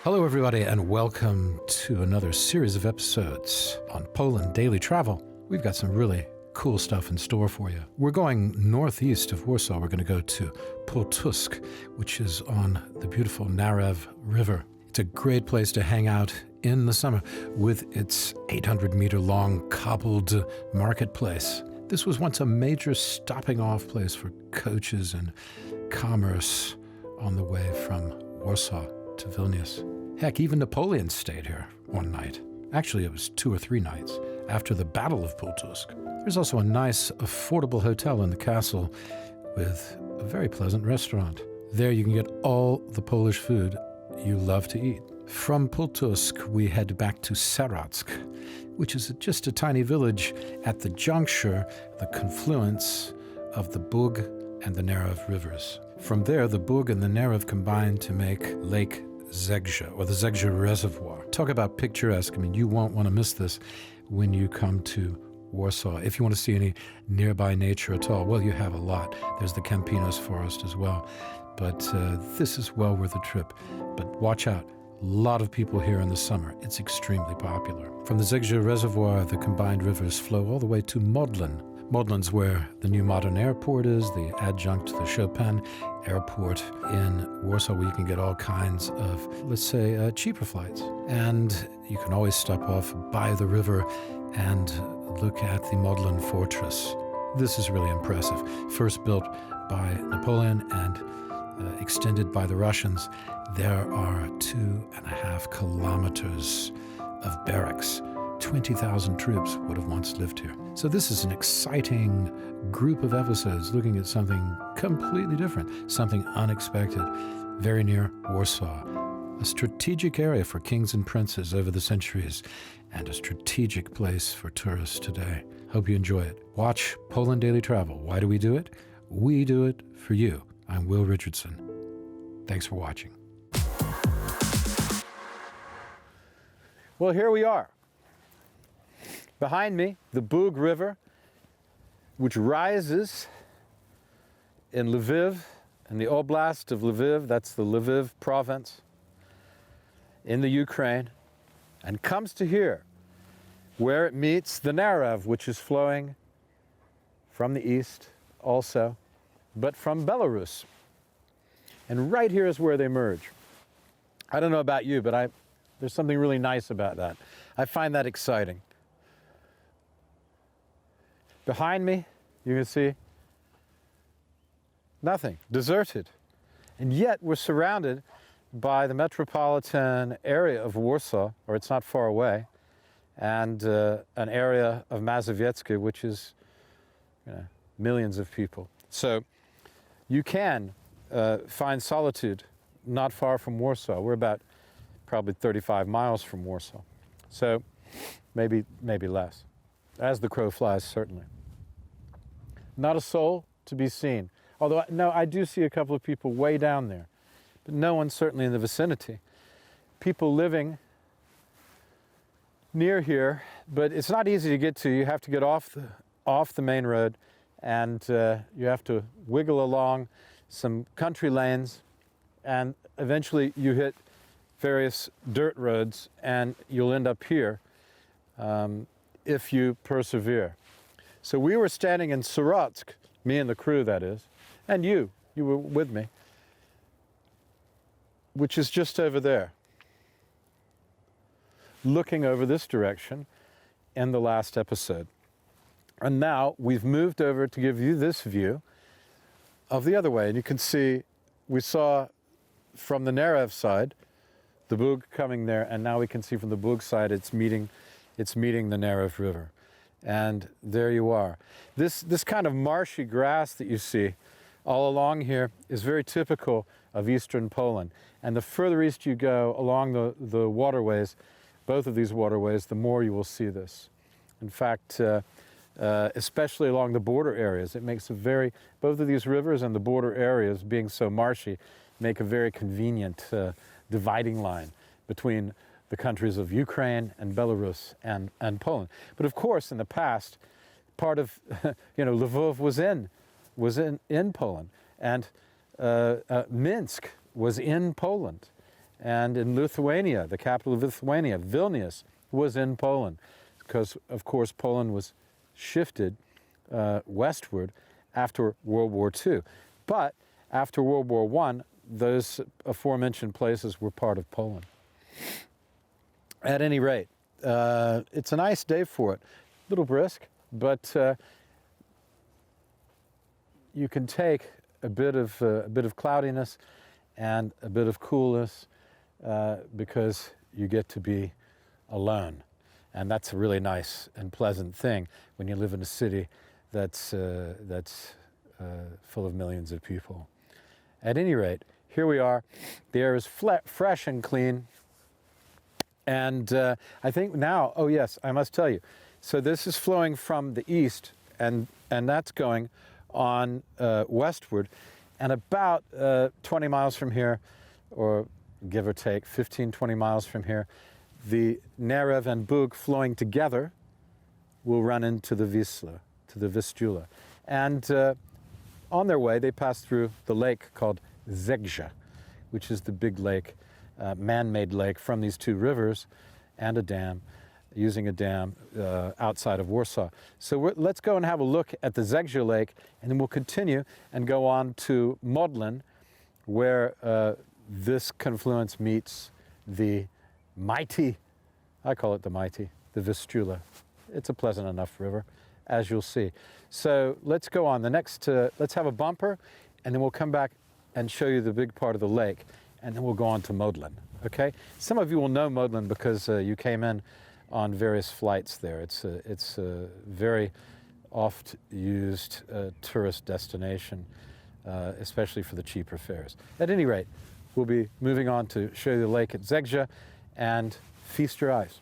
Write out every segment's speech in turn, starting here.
Hello, everybody, and welcome to another series of episodes on Poland Daily Travel. We've got some really cool stuff in store for you. We're going northeast of Warsaw. We're going to go to Półtusk, which is on the beautiful Narew River. It's a great place to hang out in the summer with its 800-meter-long cobbled marketplace. This was once a major stopping-off place for coaches and commerce on the way from Warsaw to Vilnius. Heck, even Napoleon stayed here one night. Actually, it was 2 or 3 nights after the Battle of Półtusk. There's also a nice, affordable hotel in the castle with a very pleasant restaurant. There you can get all the Polish food you love to eat. From Półtusk, we head back to Serock, which is just a tiny village at the juncture, the confluence of the Bug and the Narew rivers. From there, the Bug and the Narew combine to make Lake Zegja, or the Zegja Reservoir. Talk about picturesque. I mean, you won't want to miss this when you come to Warsaw. If you want to see any nearby nature at all, well, you have a lot. There's the Campinos Forest as well. But this is well worth a trip. But watch out. A lot of people here in the summer. It's extremely popular. From the Zegja Reservoir, the combined rivers flow all the way to Modlin. Modlin's where the new modern airport is, the adjunct to the Chopin Airport in Warsaw, where you can get all kinds of, let's say, cheaper flights. And you can always stop off by the river and look at the Modlin Fortress. This is really impressive. First built by Napoleon and extended by the Russians. There are 2.5 kilometers of barracks. 20,000 troops would have once lived here. So this is an exciting group of episodes looking at something completely different, something unexpected, very near Warsaw. A strategic area for kings and princes over the centuries, and a strategic place for tourists today. Hope you enjoy it. Watch Poland Daily Travel. Why do we do it? We do it for you. I'm Will Richardson. Thanks for watching. Well, here we are. Behind me, the Bug River, which rises in Lviv, in the Oblast of Lviv, that's the Lviv province, in the Ukraine, and comes to here, where it meets the Narew, which is flowing from the east also, but from Belarus. And right here is where they merge. I don't know about you, but there's something really nice about that. I find that exciting. Behind me, you can see nothing, deserted. And yet we're surrounded by the metropolitan area of Warsaw, or it's not far away, and an area of Mazowieckie, which is millions of people. So you can find solitude not far from Warsaw. We're about probably 35 miles from Warsaw. So maybe less. As the crow flies, certainly. Not a soul to be seen. Although, no, I do see a couple of people way down there, but no one certainly in the vicinity. People living near here, but it's not easy to get to. You have to get off the main road, and you have to wiggle along some country lanes, and eventually you hit various dirt roads, and you'll end up here if you persevere. So we were standing in Serock, me and the crew, that is, and you were with me, which is just over there, looking over this direction in the last episode. And now we've moved over to give you this view of the other way. And you can see, we saw from the Narew side, the Bug coming there, and now we can see from the Bug side it's meeting the Narew River. And there you are. This kind of marshy grass that you see all along here is very typical of eastern Poland. And the further east you go along the waterways, both of these waterways, the more you will see this. In fact, especially along the border areas, it makes both of these rivers and the border areas being so marshy make a very convenient dividing line between the countries of Ukraine and Belarus and Poland. But of course, in the past, part of Lviv was in Poland, and Minsk was in Poland, And in Lithuania, the capital of Lithuania, Vilnius, was in Poland, because, of course, Poland was shifted westward after World War II. But after World War I, those aforementioned places were part of Poland. At any rate, it's a nice day for it. A little brisk, but you can take a bit of cloudiness and a bit of coolness because you get to be alone. And that's a really nice and pleasant thing when you live in a city that's full of millions of people. At any rate, here we are. The air is fresh and clean. And I think now, oh yes, I must tell you. So this is flowing from the east, and that's going on westward. And about 20 miles from here, or give or take 15, 20 miles from here, the Narew and Bug flowing together will run into the Wisla, to the Vistula. And on their way, they pass through the lake called Zegja, which is the big lake, man-made lake from these two rivers and a dam, using a dam outside of Warsaw. So let's go and have a look at the Zegja Lake, and then we'll continue and go on to Modlin, where this confluence meets the mighty, I call it the mighty, the Vistula. It's a pleasant enough river, as you'll see. So let's go on. The next, let's have a bumper, and then we'll come back and show you the big part of the lake, and then we'll go on to Modlin, okay? Some of you will know Modlin because you came in on various flights there. It's a very oft used tourist destination, especially for the cheaper fares. At any rate, we'll be moving on to show you the lake at Zegja, and feast your eyes.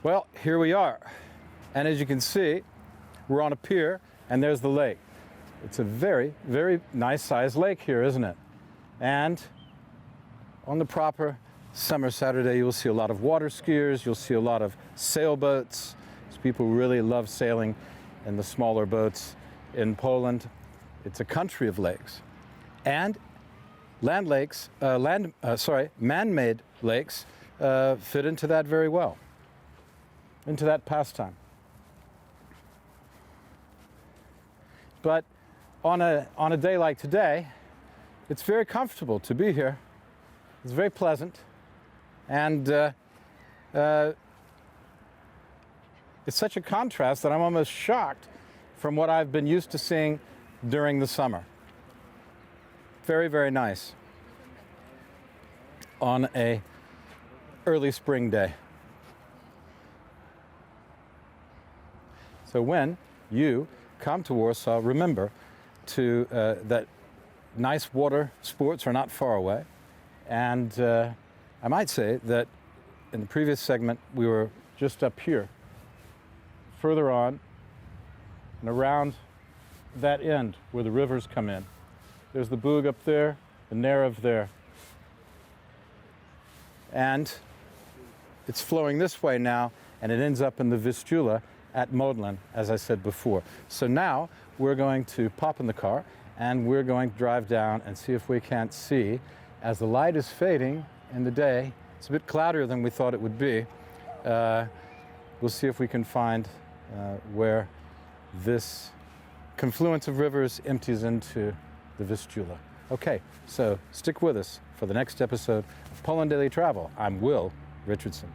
Well, here we are. And as you can see, we're on a pier, and there's the lake. It's a very, very nice sized lake here, isn't it? And on the proper summer Saturday, you'll see a lot of water skiers, you'll see a lot of sailboats. People really love sailing in the smaller boats in Poland. It's a country of lakes. And man-made lakes fit into that very well, into that pastime. But on a day like today, it's very comfortable to be here. It's very pleasant, and it's such a contrast that I'm almost shocked from what I've been used to seeing during the summer. Very, very nice on a early spring day. So when you come to Warsaw, remember that nice water sports are not far away. And I might say that in the previous segment, we were just up here, further on and around that end where the rivers come in. There's the Bug up there, the Narew there. And it's flowing this way now, and it ends up in the Vistula at Modlin, as I said before. So now we're going to pop in the car and we're going to drive down and see if we can't see, as the light is fading in the day, it's a bit cloudier than we thought it would be. We'll see if we can find where this confluence of rivers empties into the Vistula. Okay, so stick with us for the next episode of Poland Daily Travel. I'm Will Richardson.